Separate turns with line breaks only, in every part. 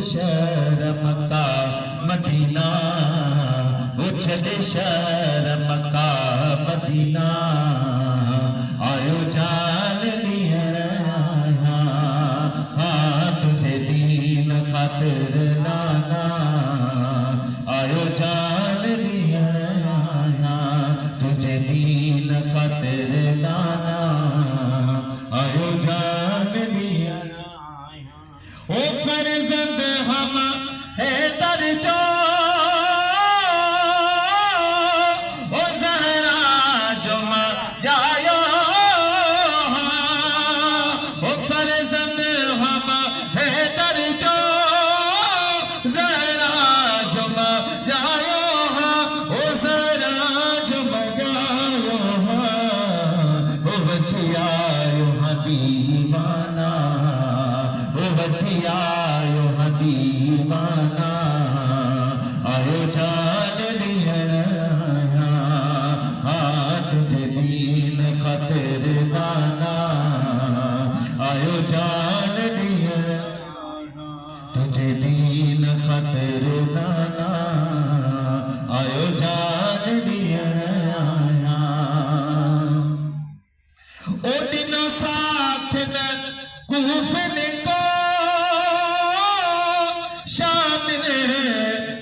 शहर Mecca Medina, वो छड़े शहर मक्का मदीना, आयो जान लियण आया, हाँ तुझे दीन खातिर नाना, आयो जान लियण आया, तुझे दीन खातिर नाना, आयो जान लियण आया। ओ फर्जंद हम है दर्जो, ओ ज़हरा जो मायो, ओ फर्जंद हम है दर्जो, ज़हरा जो मायो, ओ ज़हरा जो मायो, ओ बतियायो दीवाना, ओ बतियायो दीवाना, आयो जान लियण आया, हाँ तुझे दीन खातिर नाना, आयो जान लियण आया, तुझे दीन खातिर नाना, आयो जान लियण आया। ओ दिनों साथ न कूफन को शामिल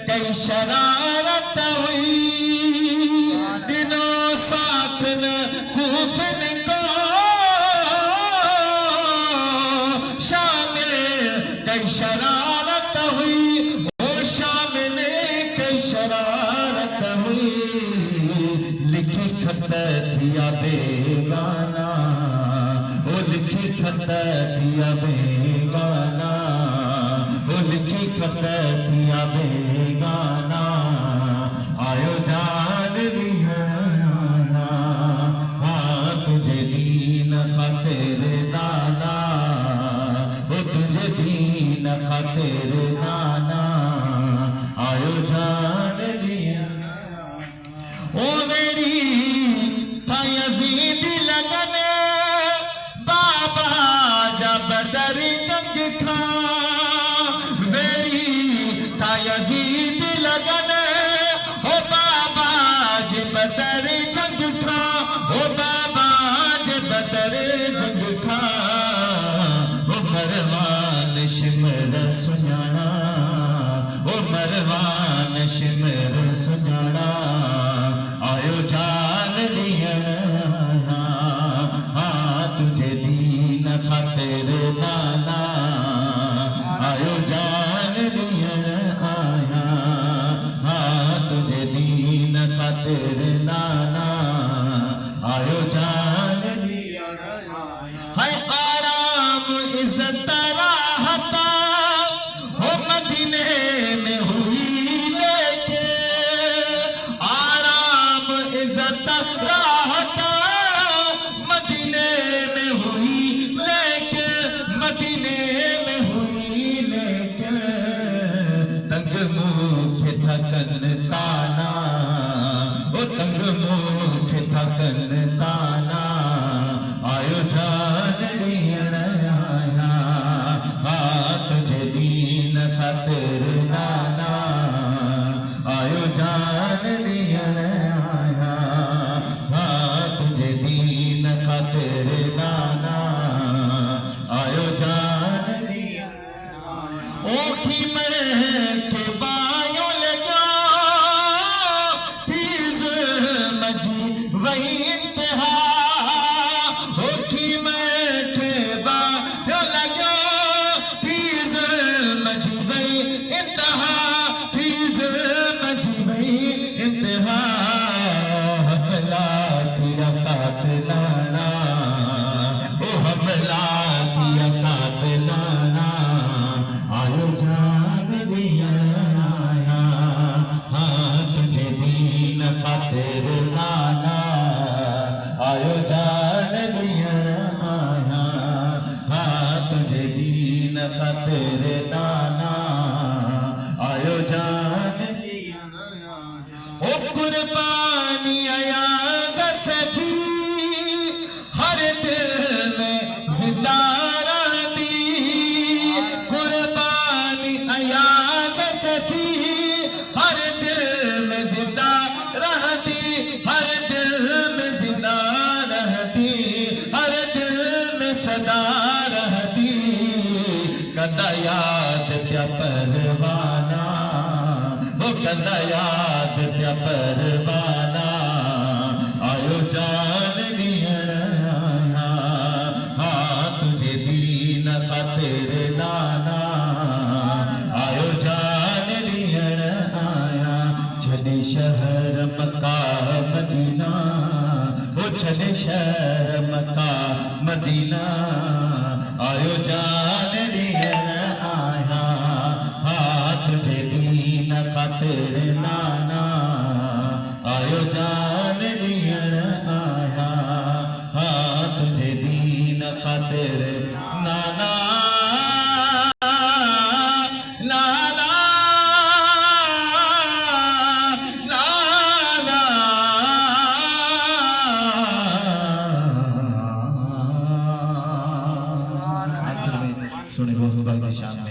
कई शरारत हुई, दिनों साथ न कूफन को शामिल कई शरारत हुई, ओ शामिल कई शरारत हुई, लिखी खत दिया बेगाना, ओ लिखी खत दिया बेगाना, ओ लिखी खत दिया बेगाना, आयो जान लियण आया, हाँ तुझे दीन खातिर नाना, ओ तुझे दीन खातिर नाना, आयो जान लियण आया। ओ मेरी था यज़ीद लगन बाबा जब दर जंग था, मेरी था यज़ीद लगन ओ बाबा जब दर जंग था, ओ बाबा जब दर जंग था, ओ मरवान शिमर सुजाना, ओ मरवान शिमर सुजाना, आयो जान लियण आया, हाँ तुझे दीन खातिर नाना, आयो जान लियण आया, हाँ तुझे दीन खातिर नाना, आयो जान लियण आया। है आराम इज्जत राहता हो मदीने में हुई लेके, आराम इज्जत राहता मदीने में हुई लेके, मदीने में हुई लेके, तंग मुख थकन ताना, ओ तंग मुख थकन ताना, आयो जान लियण आया, हाँ तुझे दीन खातिर नाना, आयो जान लियण आया, हाँ तुझे दीन खातिर नाना, आयो जान लियण आया। ओखी में के बायो लगा फीस मजी वही इंतहा, ओखी में के बायो लगा फीस मजी वही इंतहा, फीस मजी वही इंतहा, हमला किया कातिलाना, ओ हमला किया कातिलाना, आयो जान लियण आया, हाँ तुझे दीन खातिर नाना, आयो जान लियण आया, हाँ तुझे दीन खातिर नाना, आयो जान लियण आया। ओ कुर्बानी आया सफी हर दिल में जिंदा रहती, कुर्बानी आया त्या परवाना, वो कंदा याद त्या परवाना, आयो जान ॾियण आया, हाँ तुझे दीन खातिर नाना, आयो जान ॾियण आया। छॾे शहर मक्का मदीना, वो छॾे शहर मक्का मदीना, आयो जान ॾियण आया, हाँ तुझे दीन खातिर नाना, आयो जान ॾियण आया, हाँ तुझे दीन खातिर नाना, नाना, नाना। आखिर में सुने गौस भाई की शान में